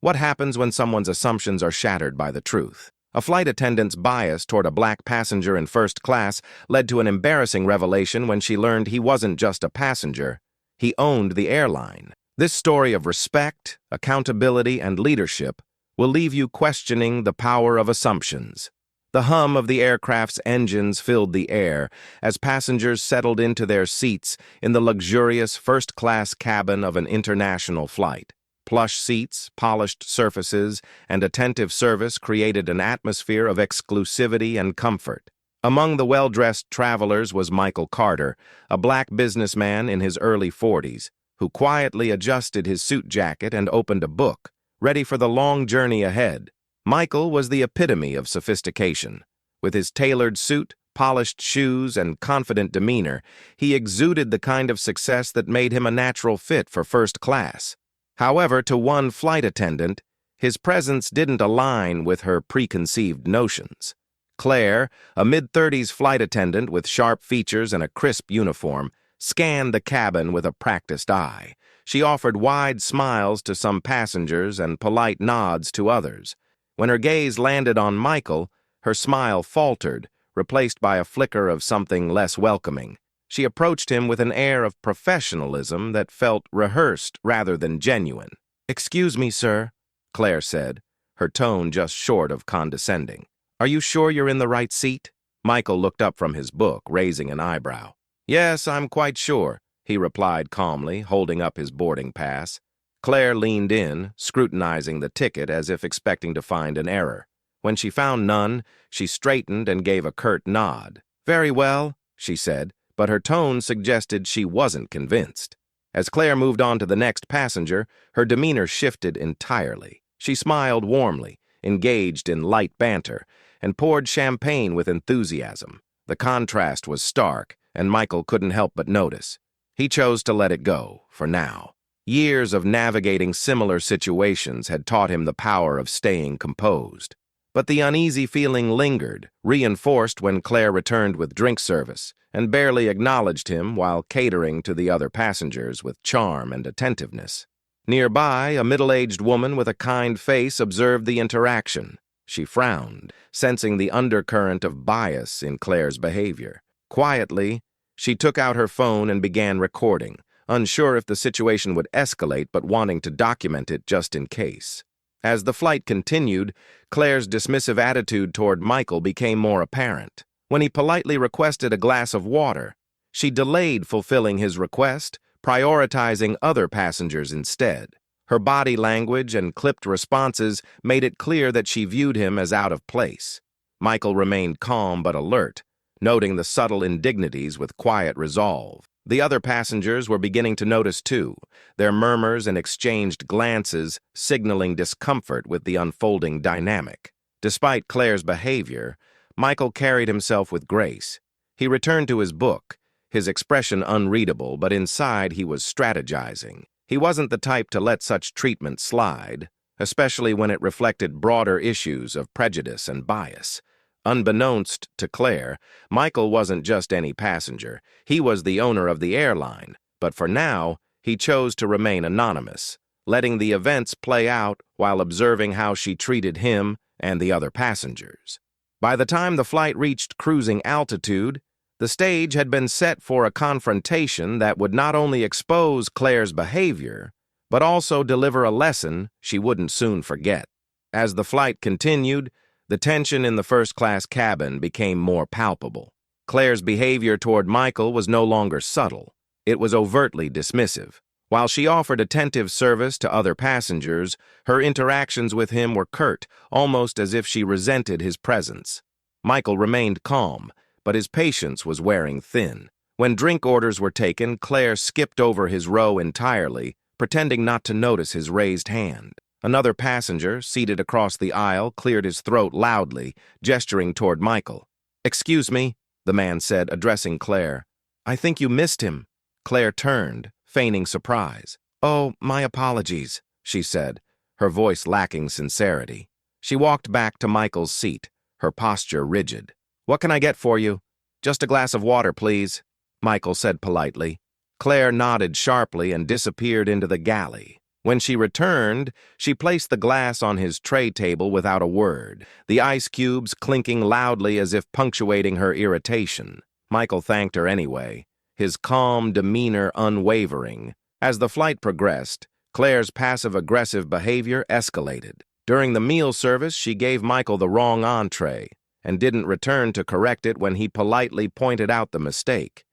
What happens when someone's assumptions are shattered by the truth? A flight attendant's bias toward a black passenger in first class led to an embarrassing revelation when she learned he wasn't just a passenger, he owned the airline. This story of respect, accountability, and leadership will leave you questioning the power of assumptions. The hum of the aircraft's engines filled the air as passengers settled into their seats in the luxurious first-class cabin of an international flight. Plush seats, polished surfaces, and attentive service created an atmosphere of exclusivity and comfort. Among the well-dressed travelers was Michael Carter, a black businessman in his early 40s, who quietly adjusted his suit jacket and opened a book, ready for the long journey ahead. Michael was the epitome of sophistication. With his tailored suit, polished shoes, and confident demeanor, he exuded the kind of success that made him a natural fit for first class. However, to one flight attendant, his presence didn't align with her preconceived notions. Claire, a mid-30s flight attendant with sharp features and a crisp uniform, scanned the cabin with a practiced eye. She offered wide smiles to some passengers and polite nods to others. When her gaze landed on Michael, her smile faltered, replaced by a flicker of something less welcoming. She approached him with an air of professionalism that felt rehearsed rather than genuine. "Excuse me, sir," Claire said, her tone just short of condescending. "Are you sure you're in the right seat?" Michael looked up from his book, raising an eyebrow. "Yes, I'm quite sure," he replied calmly, holding up his boarding pass. Claire leaned in, scrutinizing the ticket as if expecting to find an error. When she found none, she straightened and gave a curt nod. "Very well," she said, but her tone suggested she wasn't convinced. As Claire moved on to the next passenger, her demeanor shifted entirely. She smiled warmly, engaged in light banter, and poured champagne with enthusiasm. The contrast was stark, and Michael couldn't help but notice. He chose to let it go, for now. Years of navigating similar situations had taught him the power of staying composed. But the uneasy feeling lingered, reinforced when Claire returned with drink service, and barely acknowledged him while catering to the other passengers with charm and attentiveness. Nearby, a middle-aged woman with a kind face observed the interaction. She frowned, sensing the undercurrent of bias in Claire's behavior. Quietly, she took out her phone and began recording, unsure if the situation would escalate but wanting to document it just in case. As the flight continued, Claire's dismissive attitude toward Michael became more apparent. When he politely requested a glass of water, she delayed fulfilling his request, prioritizing other passengers instead. Her body language and clipped responses made it clear that she viewed him as out of place. Michael remained calm but alert, noting the subtle indignities with quiet resolve. The other passengers were beginning to notice too, their murmurs and exchanged glances signaling discomfort with the unfolding dynamic. Despite Claire's behavior, Michael carried himself with grace. He returned to his book, his expression unreadable, but inside he was strategizing. He wasn't the type to let such treatment slide, especially when it reflected broader issues of prejudice and bias. Unbeknownst to Claire, Michael wasn't just any passenger. He was the owner of the airline, but for now, he chose to remain anonymous, letting the events play out while observing how she treated him and the other passengers. By the time the flight reached cruising altitude, the stage had been set for a confrontation that would not only expose Claire's behavior, but also deliver a lesson she wouldn't soon forget. As the flight continued, the tension in the first-class cabin became more palpable. Claire's behavior toward Michael was no longer subtle. It was overtly dismissive. While she offered attentive service to other passengers, her interactions with him were curt, almost as if she resented his presence. Michael remained calm, but his patience was wearing thin. When drink orders were taken, Claire skipped over his row entirely, pretending not to notice his raised hand. Another passenger, seated across the aisle, cleared his throat loudly, gesturing toward Michael. "Excuse me," the man said, addressing Claire. "I think you missed him." Claire turned, feigning surprise. "Oh, my apologies," she said, her voice lacking sincerity. She walked back to Michael's seat, her posture rigid. "What can I get for you?" "Just a glass of water, please," Michael said politely. Claire nodded sharply and disappeared into the galley. When she returned, she placed the glass on his tray table without a word, the ice cubes clinking loudly as if punctuating her irritation. Michael thanked her anyway, his calm demeanor unwavering. As the flight progressed, Claire's passive-aggressive behavior escalated. During the meal service, she gave Michael the wrong entree and didn't return to correct it when he politely pointed out the mistake.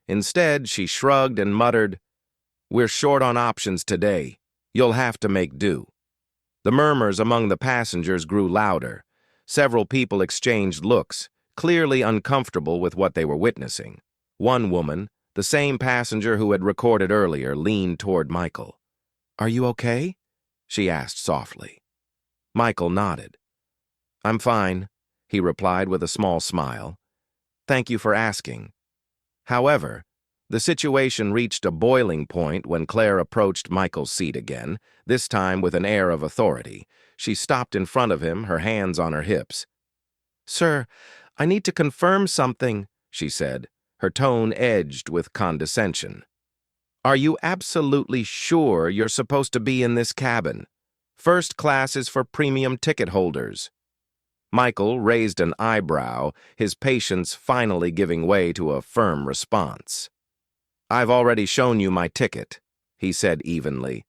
Instead, she shrugged and muttered, "We're short on options today. You'll have to make do." The murmurs among the passengers grew louder. Several people exchanged looks, clearly uncomfortable with what they were witnessing. One woman, the same passenger who had recorded earlier, leaned toward Michael. "Are you okay?" she asked softly. Michael nodded. "I'm fine," he replied with a small smile. "Thank you for asking." However, the situation reached a boiling point when Claire approached Michael's seat again, this time with an air of authority. She stopped in front of him, her hands on her hips. "Sir, I need to confirm something," she said, her tone edged with condescension. "Are you absolutely sure you're supposed to be in this cabin? First class is for premium ticket holders." Michael raised an eyebrow, his patience finally giving way to a firm response. "I've already shown you my ticket," he said evenly.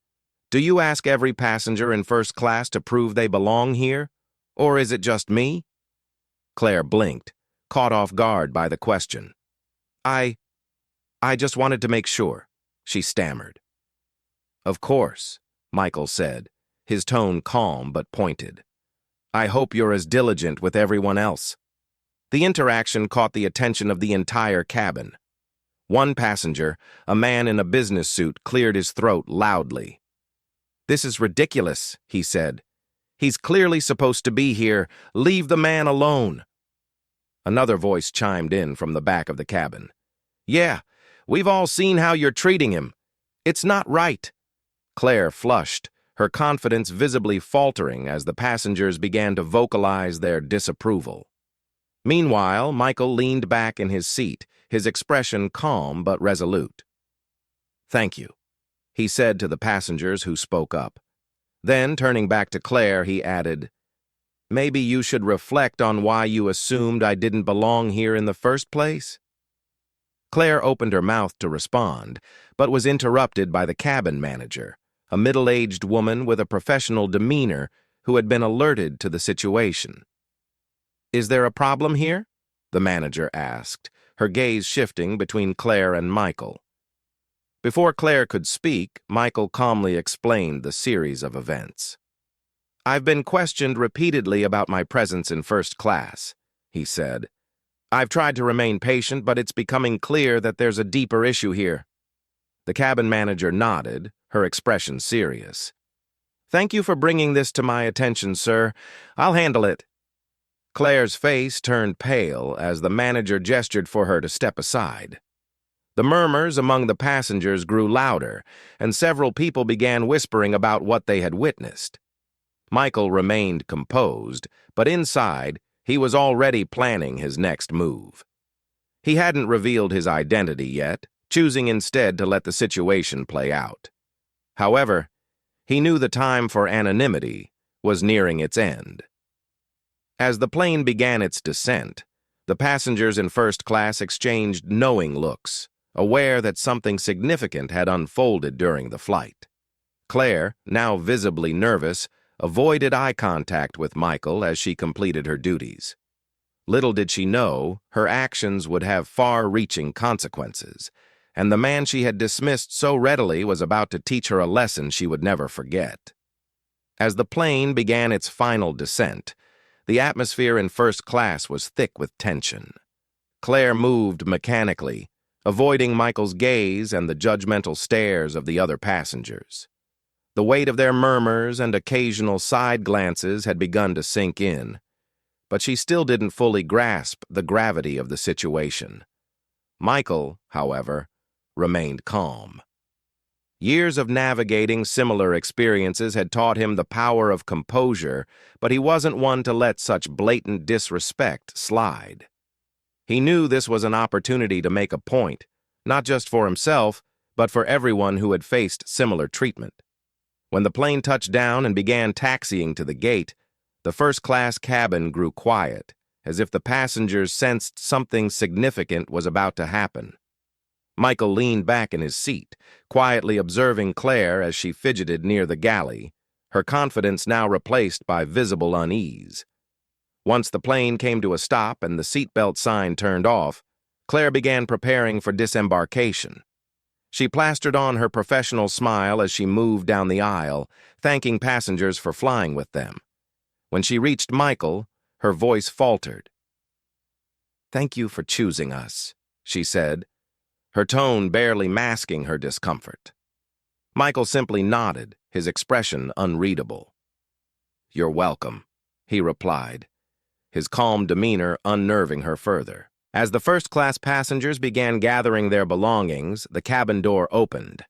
"Do you ask every passenger in first class to prove they belong here? Or is it just me?" Claire blinked, caught off guard by the question. I just wanted to make sure," she stammered. "Of course," Michael said, his tone calm but pointed. "I hope you're as diligent with everyone else." The interaction caught the attention of the entire cabin. One passenger, a man in a business suit, cleared his throat loudly. "This is ridiculous," he said. "He's clearly supposed to be here. Leave the man alone." Another voice chimed in from the back of the cabin. "Yeah, we've all seen how you're treating him. It's not right." Claire flushed, her confidence visibly faltering as the passengers began to vocalize their disapproval. Meanwhile, Michael leaned back in his seat, his expression calm but resolute. "Thank you," he said to the passengers who spoke up. Then, turning back to Claire, he added, "Maybe you should reflect on why you assumed I didn't belong here in the first place?" Claire opened her mouth to respond, but was interrupted by the cabin manager, a middle-aged woman with a professional demeanor who had been alerted to the situation. "Is there a problem here?" the manager asked, her gaze shifting between Claire and Michael. Before Claire could speak, Michael calmly explained the series of events. "I've been questioned repeatedly about my presence in first class," he said. "I've tried to remain patient, but it's becoming clear that there's a deeper issue here." The cabin manager nodded, her expression serious. "Thank you for bringing this to my attention, sir. I'll handle it." Claire's face turned pale as the manager gestured for her to step aside. The murmurs among the passengers grew louder, and several people began whispering about what they had witnessed. Michael remained composed, but inside, he was already planning his next move. He hadn't revealed his identity yet, choosing instead to let the situation play out. However, he knew the time for anonymity was nearing its end. As the plane began its descent, the passengers in first class exchanged knowing looks, aware that something significant had unfolded during the flight. Claire, now visibly nervous, avoided eye contact with Michael as she completed her duties. Little did she know, her actions would have far-reaching consequences, and the man she had dismissed so readily was about to teach her a lesson she would never forget. As the plane began its final descent, the atmosphere in first class was thick with tension. Claire moved mechanically, avoiding Michael's gaze and the judgmental stares of the other passengers. The weight of their murmurs and occasional side glances had begun to sink in, but she still didn't fully grasp the gravity of the situation. Michael, however, remained calm. Years of navigating similar experiences had taught him the power of composure, but he wasn't one to let such blatant disrespect slide. He knew this was an opportunity to make a point, not just for himself, but for everyone who had faced similar treatment. When the plane touched down and began taxiing to the gate, the first-class cabin grew quiet, as if the passengers sensed something significant was about to happen. Michael leaned back in his seat, quietly observing Claire as she fidgeted near the galley, her confidence now replaced by visible unease. Once the plane came to a stop and the seatbelt sign turned off, Claire began preparing for disembarkation. She plastered on her professional smile as she moved down the aisle, thanking passengers for flying with them. When she reached Michael, her voice faltered. "Thank you for choosing us," she said, her tone barely masking her discomfort. Michael simply nodded, his expression unreadable. "You're welcome," he replied, his calm demeanor unnerving her further. As the first-class passengers began gathering their belongings, the cabin door opened.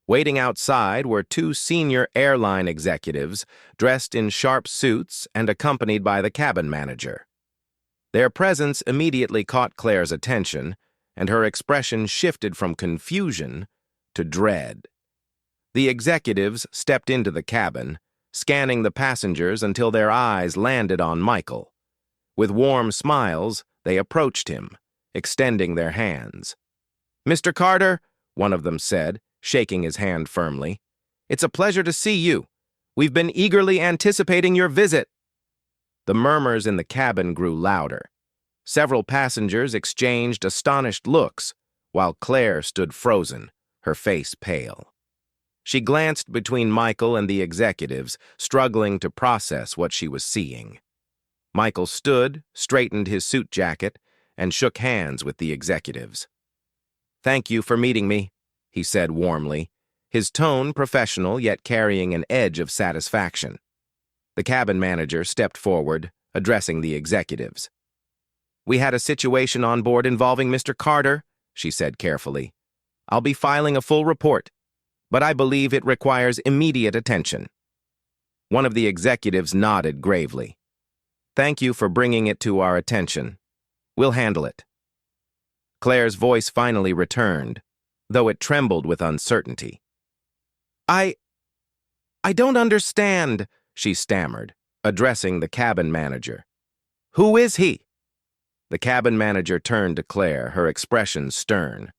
Waiting outside were two senior airline executives dressed in sharp suits and accompanied by the cabin manager. Their presence immediately caught Claire's attention, and her expression shifted from confusion to dread. The executives stepped into the cabin, scanning the passengers until their eyes landed on Michael. With warm smiles, they approached him, extending their hands. "Mr. Carter," one of them said, shaking his hand firmly, "it's a pleasure to see you. We've been eagerly anticipating your visit." The murmurs in the cabin grew louder. Several passengers exchanged astonished looks, while Claire stood frozen, her face pale. She glanced between Michael and the executives, struggling to process what she was seeing. Michael stood, straightened his suit jacket, and shook hands with the executives. "Thank you for meeting me," he said warmly, his tone professional yet carrying an edge of satisfaction. The cabin manager stepped forward, addressing the executives. "We had a situation on board involving Mr. Carter," she said carefully. "I'll be filing a full report, but I believe it requires immediate attention." One of the executives nodded gravely. "Thank you for bringing it to our attention. We'll handle it." Claire's voice finally returned, though it trembled with uncertainty. I don't understand," she stammered, addressing the cabin manager. "Who is he?" The cabin manager turned to Claire, her expression stern.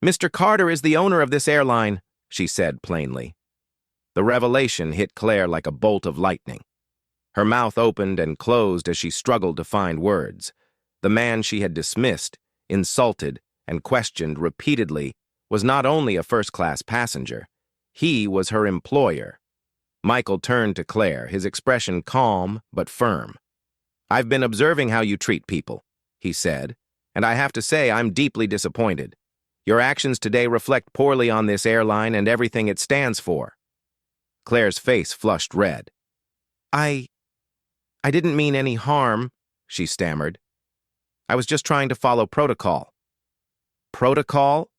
"Mr. Carter is the owner of this airline," she said plainly. The revelation hit Claire like a bolt of lightning. Her mouth opened and closed as she struggled to find words. The man she had dismissed, insulted, and questioned repeatedly was not only a first-class passenger, he was her employer. Michael turned to Claire, his expression calm but firm. "I've been observing how you treat people," he said, "and I have to say I'm deeply disappointed. Your actions today reflect poorly on this airline and everything it stands for." Claire's face flushed red. I didn't mean any harm," she stammered. "I was just trying to follow protocol." "Protocol?"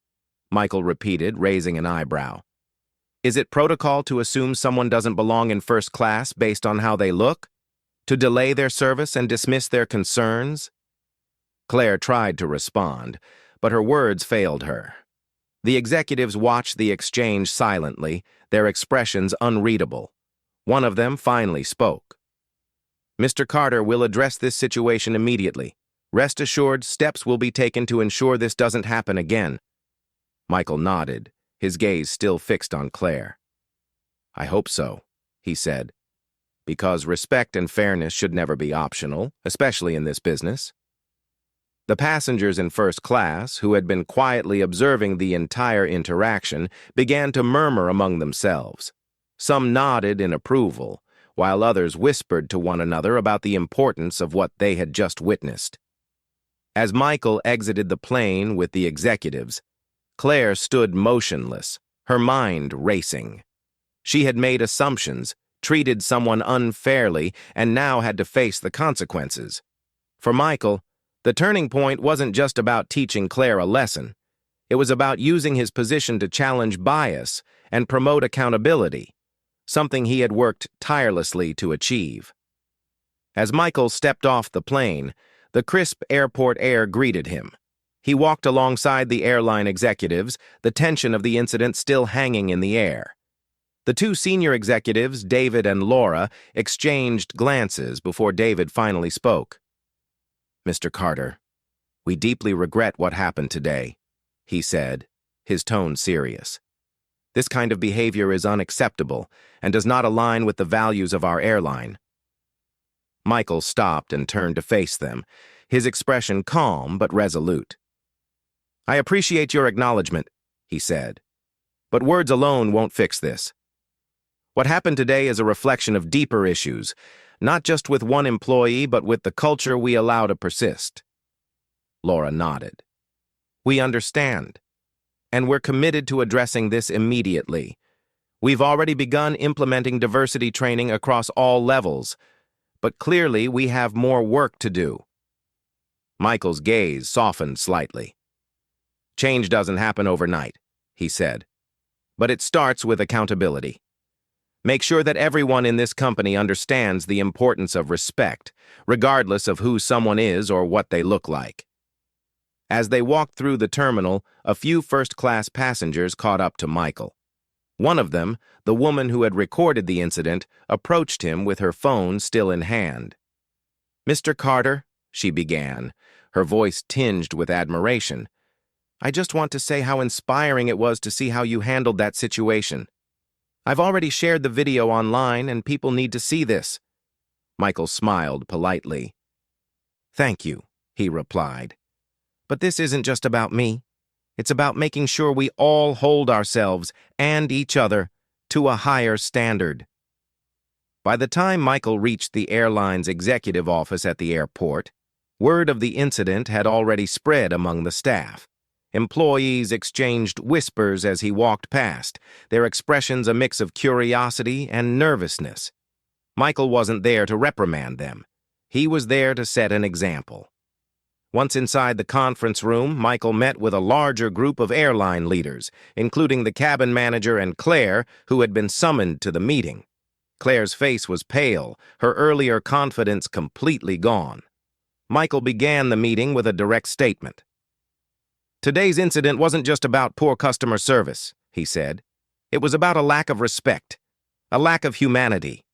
Michael repeated, raising an eyebrow. "Is it protocol to assume someone doesn't belong in first class based on how they look? To delay their service and dismiss their concerns?" Claire tried to respond, but her words failed her. The executives watched the exchange silently, their expressions unreadable. One of them finally spoke. "Mr. Carter will address this situation immediately. Rest assured, steps will be taken to ensure this doesn't happen again." Michael nodded, his gaze still fixed on Claire. "I hope so," he said, "because respect and fairness should never be optional, especially in this business." The passengers in first class, who had been quietly observing the entire interaction, began to murmur among themselves. Some nodded in approval, while others whispered to one another about the importance of what they had just witnessed. As Michael exited the plane with the executives, Claire stood motionless, her mind racing. She had made assumptions, treated someone unfairly, and now had to face the consequences. For Michael, the turning point wasn't just about teaching Claire a lesson. It was about using his position to challenge bias and promote accountability, something he had worked tirelessly to achieve. As Michael stepped off the plane, the crisp airport air greeted him. He walked alongside the airline executives, the tension of the incident still hanging in the air. The two senior executives, David and Laura, exchanged glances before David finally spoke. "Mr. Carter, we deeply regret what happened today," he said, his tone serious. "This kind of behavior is unacceptable and does not align with the values of our airline." Michael stopped and turned to face them, his expression calm but resolute. "I appreciate your acknowledgement," he said, "but words alone won't fix this. What happened today is a reflection of deeper issues, not just with one employee, but with the culture we allow to persist." Laura nodded. "We understand, and we're committed to addressing this immediately. We've already begun implementing diversity training across all levels, but clearly we have more work to do." Michael's gaze softened slightly. "Change doesn't happen overnight," he said, "but it starts with accountability. Make sure that everyone in this company understands the importance of respect, regardless of who someone is or what they look like." As they walked through the terminal, a few first-class passengers caught up to Michael. One of them, the woman who had recorded the incident, approached him with her phone still in hand. "Mr. Carter," she began, her voice tinged with admiration, "I just want to say how inspiring it was to see how you handled that situation. I've already shared the video online and people need to see this." Michael smiled politely. "Thank you," he replied. "But this isn't just about me. It's about making sure we all hold ourselves and each other to a higher standard." By the time Michael reached the airline's executive office at the airport, word of the incident had already spread among the staff. Employees exchanged whispers as he walked past, their expressions a mix of curiosity and nervousness. Michael wasn't there to reprimand them. He was there to set an example. Once inside the conference room, Michael met with a larger group of airline leaders, including the cabin manager and Claire, who had been summoned to the meeting. Claire's face was pale, her earlier confidence completely gone. Michael began the meeting with a direct statement. "Today's incident wasn't just about poor customer service," he said. "It was about a lack of respect, a lack of humanity.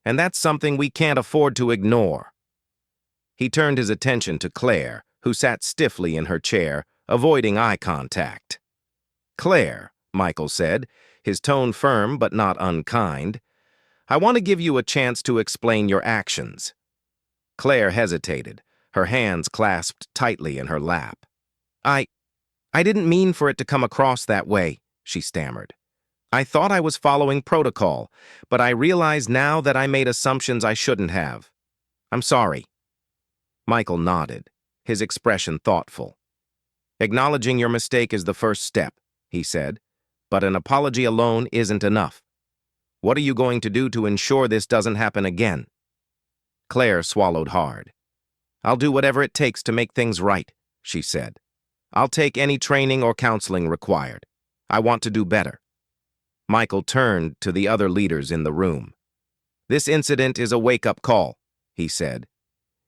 And that's something we can't afford to ignore." He turned his attention to Claire, who sat stiffly in her chair, avoiding eye contact. "Claire," Michael said, his tone firm but not unkind, "I want to give you a chance to explain your actions." Claire hesitated, her hands clasped tightly in her lap. I didn't mean for it to come across that way," she stammered. "I thought I was following protocol, but I realize now that I made assumptions I shouldn't have. I'm sorry." Michael nodded, his expression thoughtful. "Acknowledging your mistake is the first step," he said, "but an apology alone isn't enough. What are you going to do to ensure this doesn't happen again?" Claire swallowed hard. "I'll do whatever it takes to make things right," she said. "I'll take any training or counseling required. I want to do better." Michael turned to the other leaders in the room. "This incident is a wake-up call," he said.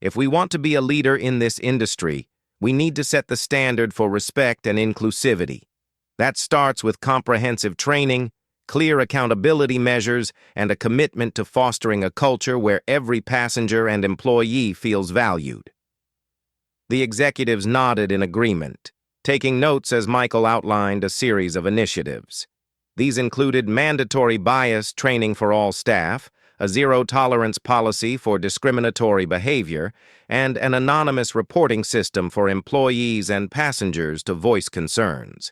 "If we want to be a leader in this industry, we need to set the standard for respect and inclusivity. That starts with comprehensive training, clear accountability measures, and a commitment to fostering a culture where every passenger and employee feels valued." The executives nodded in agreement, taking notes as Michael outlined a series of initiatives. These included mandatory bias training for all staff, a zero-tolerance policy for discriminatory behavior, and an anonymous reporting system for employees and passengers to voice concerns.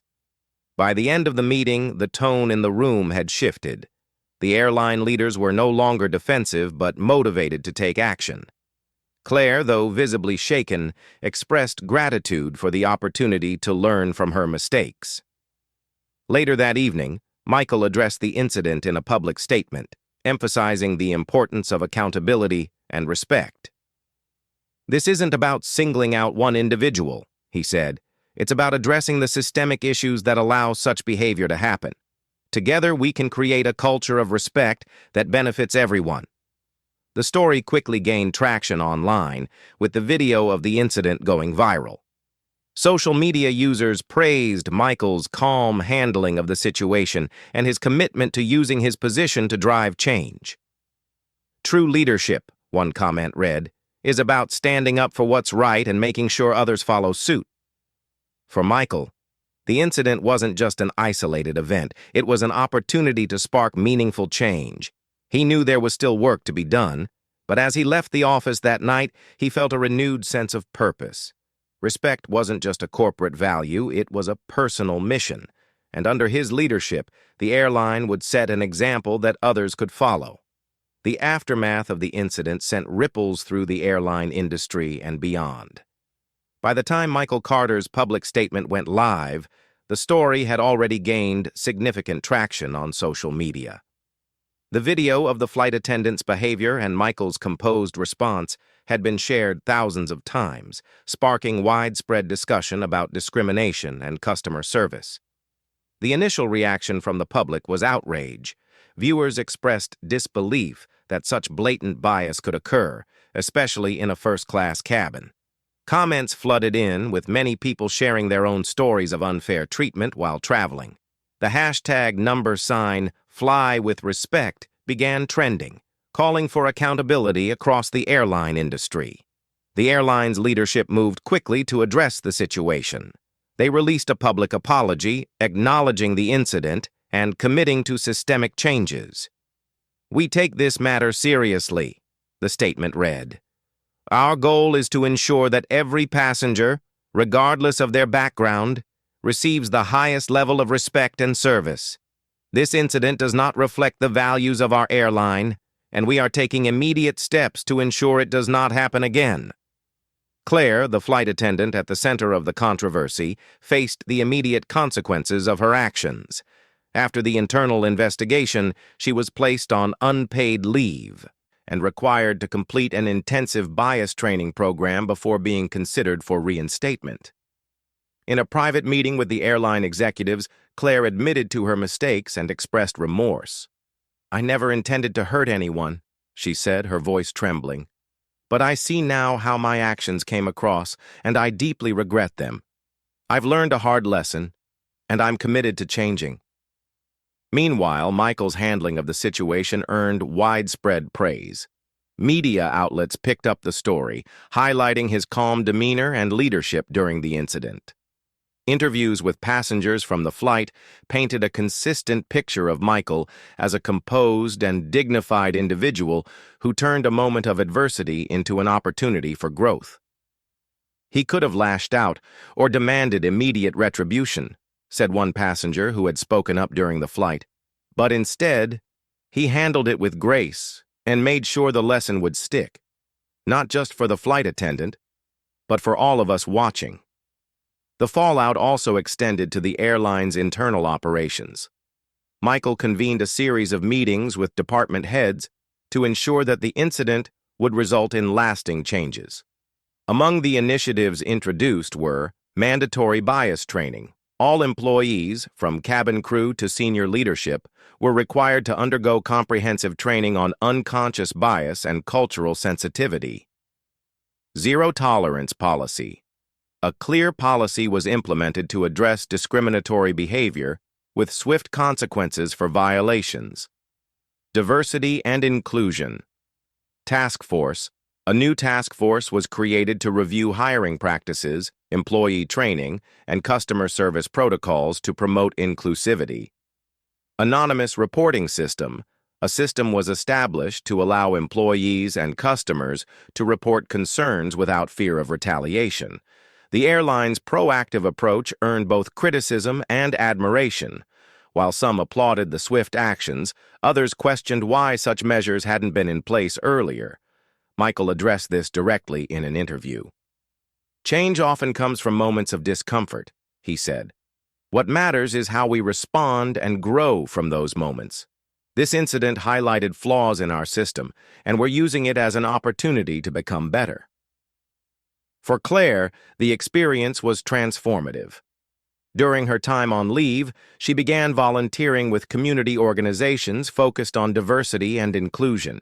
By the end of the meeting, the tone in the room had shifted. The airline leaders were no longer defensive but motivated to take action. Claire, though visibly shaken, expressed gratitude for the opportunity to learn from her mistakes. Later that evening, Michael addressed the incident in a public statement, emphasizing the importance of accountability and respect. "This isn't about singling out one individual," he said. "It's about addressing the systemic issues that allow such behavior to happen. Together, we can create a culture of respect that benefits everyone." The story quickly gained traction online, with the video of the incident going viral. Social media users praised Michael's calm handling of the situation and his commitment to using his position to drive change. True leadership, one comment read, is about standing up for what's right and making sure others follow suit. For Michael, the incident wasn't just an isolated event. It was an opportunity to spark meaningful change. He knew there was still work to be done, but as he left the office that night, he felt a renewed sense of purpose. Respect wasn't just a corporate value, it was a personal mission, and under his leadership, the airline would set an example that others could follow. The aftermath of the incident sent ripples through the airline industry and beyond. By the time Michael Carter's public statement went live, the story had already gained significant traction on social media. The video of the flight attendant's behavior and Michael's composed response had been shared thousands of times, sparking widespread discussion about discrimination and customer service. The initial reaction from the public was outrage. Viewers expressed disbelief that such blatant bias could occur, especially in a first-class cabin. Comments flooded in, with many people sharing their own stories of unfair treatment while traveling. The hashtag #FlyWithRespect began trending, calling for accountability across the airline industry. The airline's leadership moved quickly to address the situation. They released a public apology, acknowledging the incident and committing to systemic changes. "We take this matter seriously," the statement read. "Our goal is to ensure that every passenger, regardless of their background, receives the highest level of respect and service. This incident does not reflect the values of our airline, and we are taking immediate steps to ensure it does not happen again." Claire, the flight attendant at the center of the controversy, faced the immediate consequences of her actions. After the internal investigation, she was placed on unpaid leave and required to complete an intensive bias training program before being considered for reinstatement. In a private meeting with the airline executives, Claire admitted to her mistakes and expressed remorse. "I never intended to hurt anyone," she said, her voice trembling. "But I see now how my actions came across, and I deeply regret them. I've learned a hard lesson, and I'm committed to changing." Meanwhile, Michael's handling of the situation earned widespread praise. Media outlets picked up the story, highlighting his calm demeanor and leadership during the incident. Interviews with passengers from the flight painted a consistent picture of Michael as a composed and dignified individual who turned a moment of adversity into an opportunity for growth. "He could have lashed out or demanded immediate retribution," said one passenger who had spoken up during the flight. "But instead, he handled it with grace and made sure the lesson would stick, not just for the flight attendant, but for all of us watching." The fallout also extended to the airline's internal operations. Michael convened a series of meetings with department heads to ensure that the incident would result in lasting changes. Among the initiatives introduced were mandatory bias training. All employees, from cabin crew to senior leadership, were required to undergo comprehensive training on unconscious bias and cultural sensitivity. Zero-tolerance policy. A clear policy was implemented to address discriminatory behavior with swift consequences for violations. Diversity and inclusion. Task force. A new task force was created to review hiring practices, employee training, and customer service protocols to promote inclusivity. Anonymous reporting system. A system was established to allow employees and customers to report concerns without fear of retaliation. The airline's proactive approach earned both criticism and admiration. While some applauded the swift actions, others questioned why such measures hadn't been in place earlier. Michael addressed this directly in an interview. "Change often comes from moments of discomfort," he said. "What matters is how we respond and grow from those moments. This incident highlighted flaws in our system, and we're using it as an opportunity to become better." For Claire, the experience was transformative. During her time on leave, she began volunteering with community organizations focused on diversity and inclusion.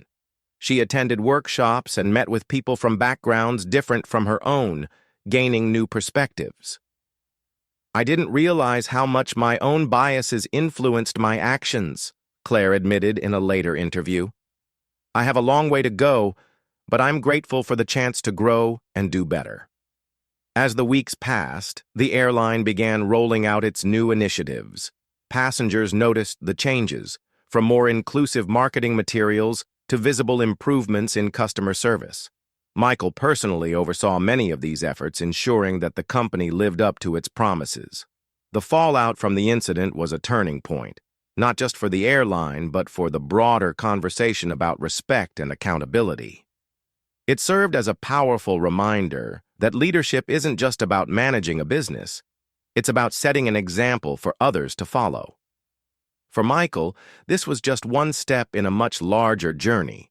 She attended workshops and met with people from backgrounds different from her own, gaining new perspectives. "I didn't realize how much my own biases influenced my actions," Claire admitted in a later interview. "I have a long way to go, but I'm grateful for the chance to grow and do better." As the weeks passed, the airline began rolling out its new initiatives. Passengers noticed the changes, from more inclusive marketing materials to visible improvements in customer service. Michael personally oversaw many of these efforts, ensuring that the company lived up to its promises. The fallout from the incident was a turning point, not just for the airline, but for the broader conversation about respect and accountability. It served as a powerful reminder that leadership isn't just about managing a business, it's about setting an example for others to follow. For Michael, this was just one step in a much larger journey.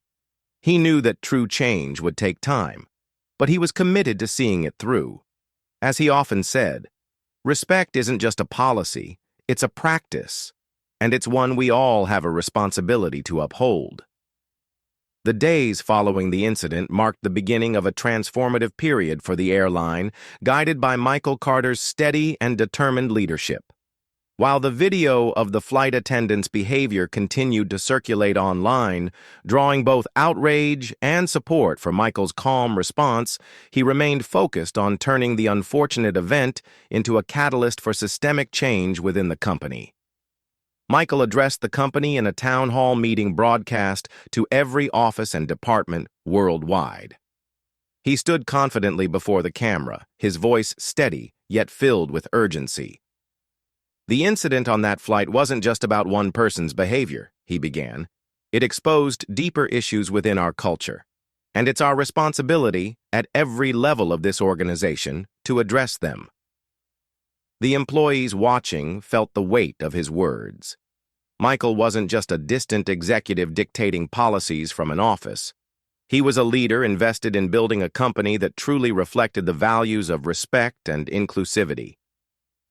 He knew that true change would take time, but he was committed to seeing it through. As he often said, respect isn't just a policy, it's a practice, and it's one we all have a responsibility to uphold. The days following the incident marked the beginning of a transformative period for the airline, guided by Michael Carter's steady and determined leadership. While the video of the flight attendant's behavior continued to circulate online, drawing both outrage and support for Michael's calm response, he remained focused on turning the unfortunate event into a catalyst for systemic change within the company. Michael addressed the company in a town hall meeting broadcast to every office and department worldwide. He stood confidently before the camera, his voice steady yet filled with urgency. "The incident on that flight wasn't just about one person's behavior," he began. "It exposed deeper issues within our culture, and it's our responsibility at every level of this organization to address them." The employees watching felt the weight of his words. Michael wasn't just a distant executive dictating policies from an office. He was a leader invested in building a company that truly reflected the values of respect and inclusivity.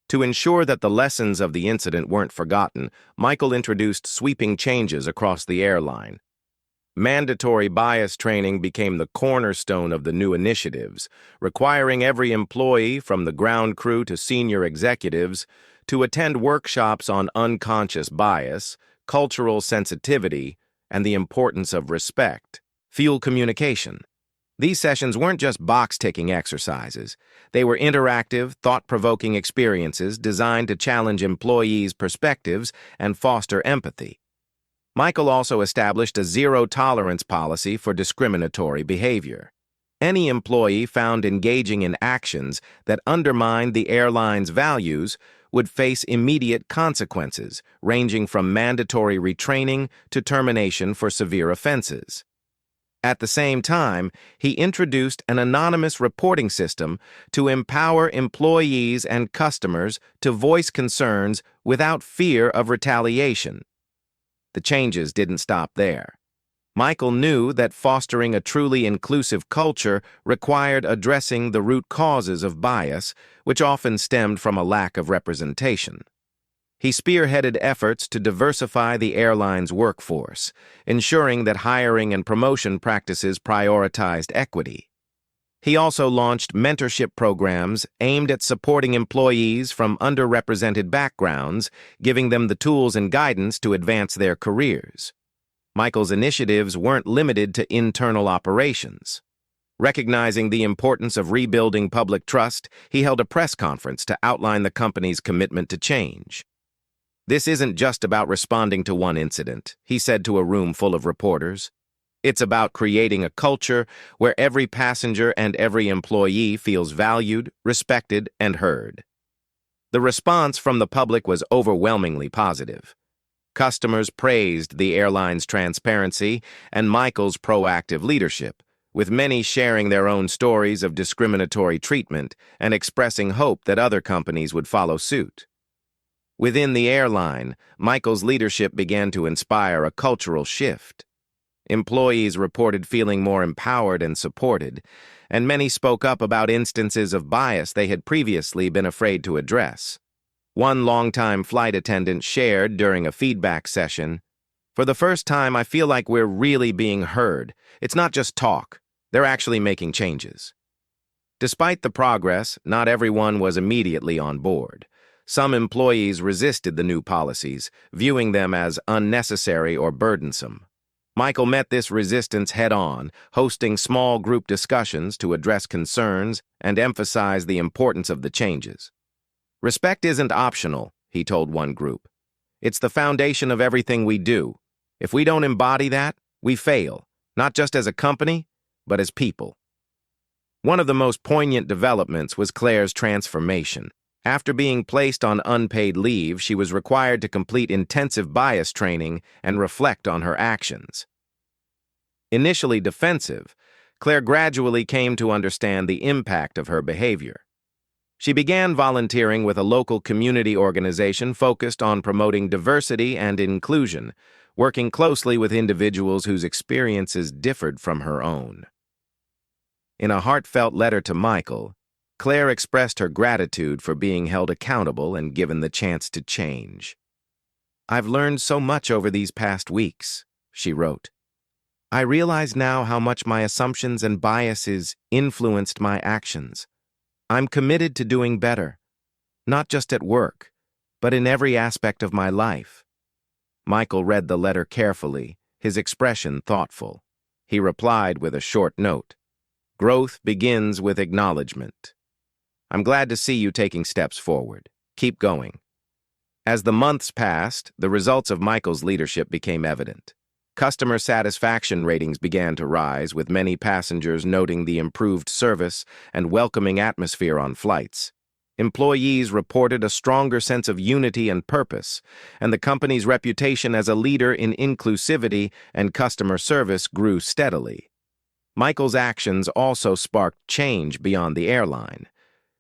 To ensure that the lessons of the incident weren't forgotten, Michael introduced sweeping changes across the airline. Mandatory bias training became the cornerstone of the new initiatives, requiring every employee, from the ground crew to senior executives, to attend workshops on unconscious bias, cultural sensitivity, and the importance of respect. Fuel communication. These sessions weren't just box-ticking exercises. They were interactive, thought-provoking experiences designed to challenge employees' perspectives and foster empathy. Michael also established a zero-tolerance policy for discriminatory behavior. Any employee found engaging in actions that undermined the airline's values would face immediate consequences, ranging from mandatory retraining to termination for severe offenses. At the same time, he introduced an anonymous reporting system to empower employees and customers to voice concerns without fear of retaliation. The changes didn't stop there. Michael knew that fostering a truly inclusive culture required addressing the root causes of bias, which often stemmed from a lack of representation. He spearheaded efforts to diversify the airline's workforce, ensuring that hiring and promotion practices prioritized equity. He also launched mentorship programs aimed at supporting employees from underrepresented backgrounds, giving them the tools and guidance to advance their careers. Michael's initiatives weren't limited to internal operations. Recognizing the importance of rebuilding public trust, he held a press conference to outline the company's commitment to change. "This isn't just about responding to one incident," he said to a room full of reporters. "It's about creating a culture where every passenger and every employee feels valued, respected, and heard." The response from the public was overwhelmingly positive. Customers praised the airline's transparency and Michael's proactive leadership, with many sharing their own stories of discriminatory treatment and expressing hope that other companies would follow suit. Within the airline, Michael's leadership began to inspire a cultural shift. Employees reported feeling more empowered and supported, and many spoke up about instances of bias they had previously been afraid to address. One longtime flight attendant shared during a feedback session, "For the first time, I feel like we're really being heard. It's not just talk. They're actually making changes." Despite the progress, not everyone was immediately on board. Some employees resisted the new policies, viewing them as unnecessary or burdensome. Michael met this resistance head-on, hosting small group discussions to address concerns and emphasize the importance of the changes. "Respect isn't optional," he told one group. "It's the foundation of everything we do. If we don't embody that, we fail, not just as a company, but as people." One of the most poignant developments was Claire's transformation. After being placed on unpaid leave, she was required to complete intensive bias training and reflect on her actions. Initially defensive, Claire gradually came to understand the impact of her behavior. She began volunteering with a local community organization focused on promoting diversity and inclusion, working closely with individuals whose experiences differed from her own. In a heartfelt letter to Michael, Claire expressed her gratitude for being held accountable and given the chance to change. "I've learned so much over these past weeks," she wrote. "I realize now how much my assumptions and biases influenced my actions. I'm committed to doing better, not just at work, but in every aspect of my life." Michael read the letter carefully, his expression thoughtful. He replied with a short note. "Growth begins with acknowledgement. I'm glad to see you taking steps forward. Keep going." As the months passed, the results of Michael's leadership became evident. Customer satisfaction ratings began to rise, with many passengers noting the improved service and welcoming atmosphere on flights. Employees reported a stronger sense of unity and purpose, and the company's reputation as a leader in inclusivity and customer service grew steadily. Michael's actions also sparked change beyond the airline.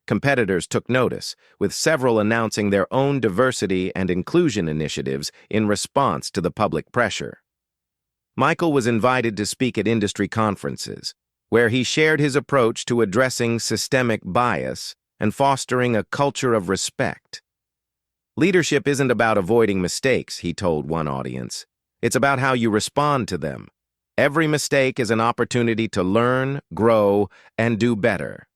Competitors took notice, with several announcing their own diversity and inclusion initiatives in response to the public pressure. Michael was invited to speak at industry conferences, where he shared his approach to addressing systemic bias and fostering a culture of respect. "Leadership isn't about avoiding mistakes," he told one audience. "It's about how you respond to them. Every mistake is an opportunity to learn, grow, and do better."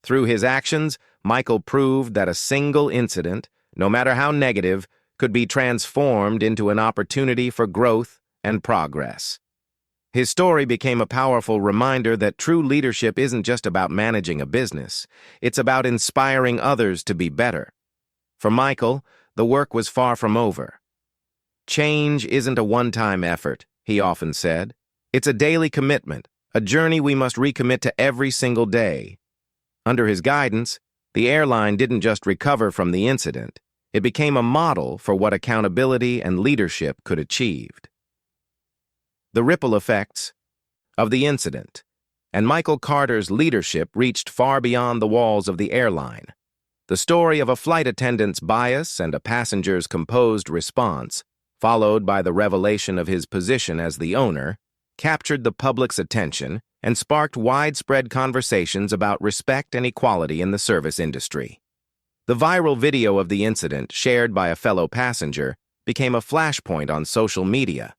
Through his actions, Michael proved that a single incident, no matter how negative, could be transformed into an opportunity for growth and progress. His story became a powerful reminder that true leadership isn't just about managing a business. It's about inspiring others to be better. For Michael, the work was far from over. "Change isn't a one-time effort," he often said. "It's a daily commitment, a journey we must recommit to every single day." Under his guidance, the airline didn't just recover from the incident. It became a model for what accountability and leadership could achieve. The ripple effects of the incident and Michael Carter's leadership reached far beyond the walls of the airline. The story of a flight attendant's bias and a passenger's composed response, followed by the revelation of his position as the owner, captured the public's attention and sparked widespread conversations about respect and equality in the service industry. The viral video of the incident, shared by a fellow passenger, became a flashpoint on social media.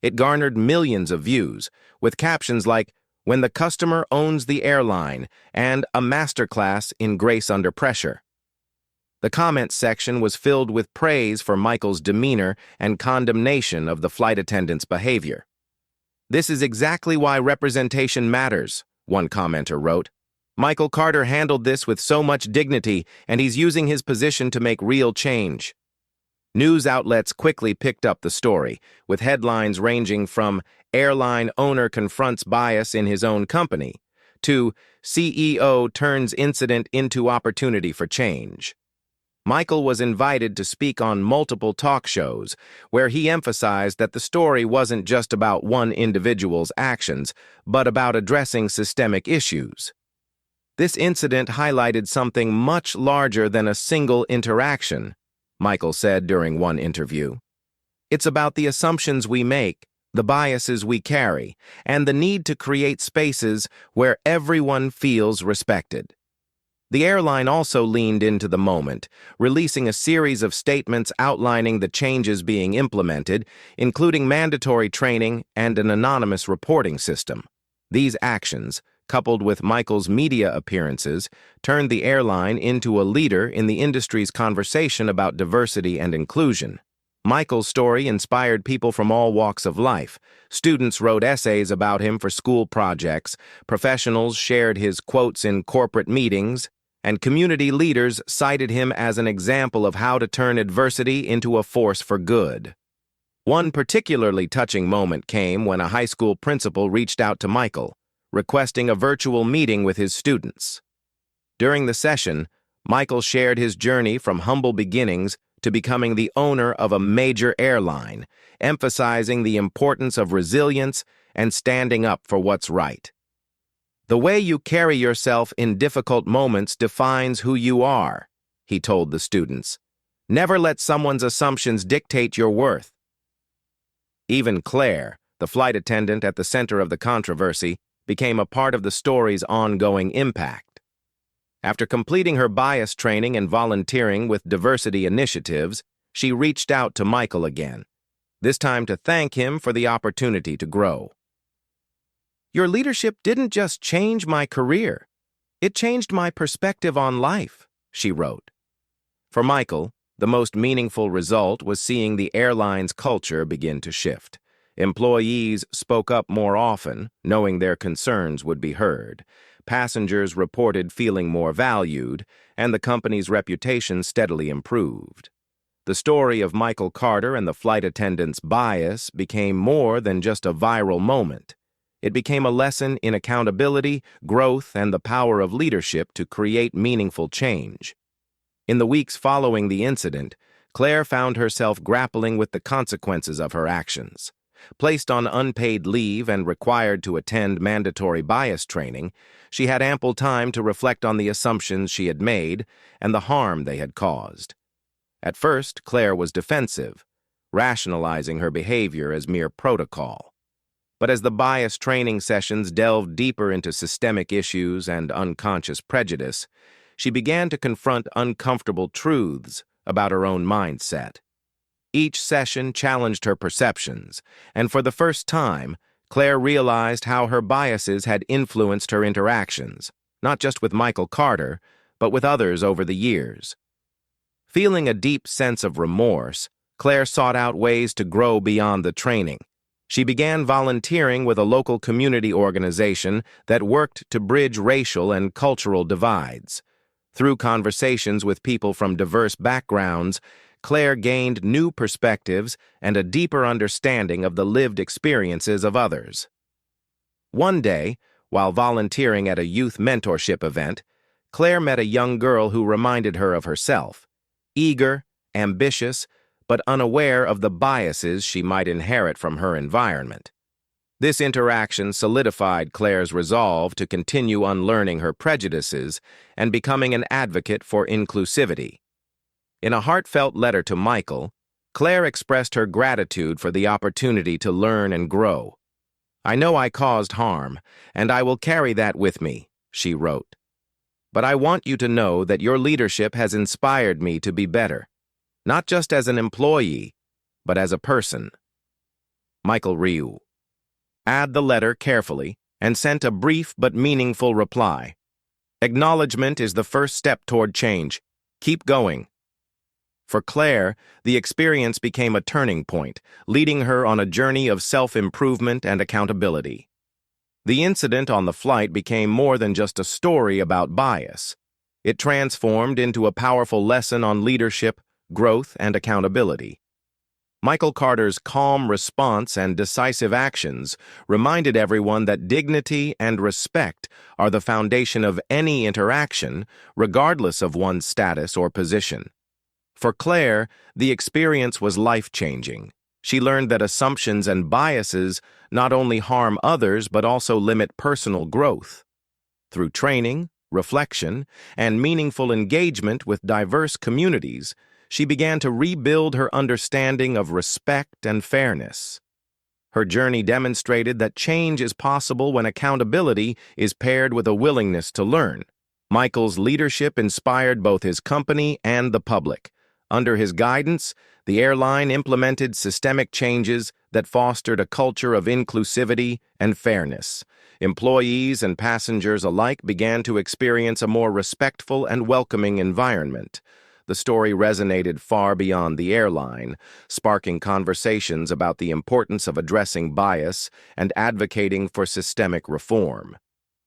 It garnered millions of views, with captions like, "When the customer owns the airline," and "A masterclass in grace under pressure." The comments section was filled with praise for Michael's demeanor and condemnation of the flight attendant's behavior. "This is exactly why representation matters," one commenter wrote. "Michael Carter handled this with so much dignity, and he's using his position to make real change." News outlets quickly picked up the story, with headlines ranging from "Airline owner confronts bias in his own company" to "CEO turns incident into opportunity for change." Michael was invited to speak on multiple talk shows, where he emphasized that the story wasn't just about one individual's actions, but about addressing systemic issues. "This incident highlighted something much larger than a single interaction," Michael said during one interview. "It's about the assumptions we make, the biases we carry, and the need to create spaces where everyone feels respected." The airline also leaned into the moment, releasing a series of statements outlining the changes being implemented, including mandatory training and an anonymous reporting system. These actions, coupled with Michael's media appearances, turned the airline into a leader in the industry's conversation about diversity and inclusion. Michael's story inspired people from all walks of life. Students wrote essays about him for school projects, professionals shared his quotes in corporate meetings, and community leaders cited him as an example of how to turn adversity into a force for good. One particularly touching moment came when a high school principal reached out to Michael, requesting a virtual meeting with his students. During the session, Michael shared his journey from humble beginnings to becoming the owner of a major airline, emphasizing the importance of resilience and standing up for what's right. "The way you carry yourself in difficult moments defines who you are," he told the students. "Never let someone's assumptions dictate your worth." Even Claire, the flight attendant at the center of the controversy, became a part of the story's ongoing impact. After completing her bias training and volunteering with diversity initiatives, she reached out to Michael again, this time to thank him for the opportunity to grow. "Your leadership didn't just change my career, it changed my perspective on life," she wrote. For Michael, the most meaningful result was seeing the airline's culture begin to shift. Employees spoke up more often, knowing their concerns would be heard. Passengers reported feeling more valued, and the company's reputation steadily improved. The story of Michael Carter and the flight attendant's bias became more than just a viral moment. It became a lesson in accountability, growth, and the power of leadership to create meaningful change. In the weeks following the incident, Claire found herself grappling with the consequences of her actions. Placed on unpaid leave and required to attend mandatory bias training, she had ample time to reflect on the assumptions she had made and the harm they had caused. At first, Claire was defensive, rationalizing her behavior as mere protocol. But as the bias training sessions delved deeper into systemic issues and unconscious prejudice, she began to confront uncomfortable truths about her own mindset. Each session challenged her perceptions, and for the first time, Claire realized how her biases had influenced her interactions, not just with Michael Carter, but with others over the years. Feeling a deep sense of remorse, Claire sought out ways to grow beyond the training. She began volunteering with a local community organization that worked to bridge racial and cultural divides. Through conversations with people from diverse backgrounds, Claire gained new perspectives and a deeper understanding of the lived experiences of others. One day, while volunteering at a youth mentorship event, Claire met a young girl who reminded her of herself, eager, ambitious, but unaware of the biases she might inherit from her environment. This interaction solidified Claire's resolve to continue unlearning her prejudices and becoming an advocate for inclusivity. In a heartfelt letter to Michael, Claire expressed her gratitude for the opportunity to learn and grow. "I know I caused harm, and I will carry that with me," she wrote. "But I want you to know that your leadership has inspired me to be better, not just as an employee, but as a person." Michael Ryu. Add the letter carefully and sent a brief but meaningful reply. Acknowledgement is the first step toward change. Keep going. For Claire, the experience became a turning point, leading her on a journey of self-improvement and accountability. The incident on the flight became more than just a story about bias. It transformed into a powerful lesson on leadership, growth, and accountability. Michael Carter's calm response and decisive actions reminded everyone that dignity and respect are the foundation of any interaction, regardless of one's status or position. For Claire, the experience was life-changing. She learned that assumptions and biases not only harm others but also limit personal growth. Through training, reflection, and meaningful engagement with diverse communities, she began to rebuild her understanding of respect and fairness. Her journey demonstrated that change is possible when accountability is paired with a willingness to learn. Michael's leadership inspired both his company and the public, Under his guidance, the airline implemented systemic changes that fostered a culture of inclusivity and fairness. Employees and passengers alike began to experience a more respectful and welcoming environment. The story resonated far beyond the airline, sparking conversations about the importance of addressing bias and advocating for systemic reform.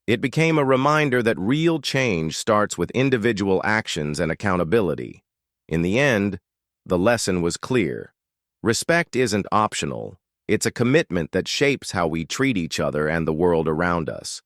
It became a reminder that real change starts with individual actions and accountability. In the end, the lesson was clear. Respect isn't optional. It's a commitment that shapes how we treat each other and the world around us.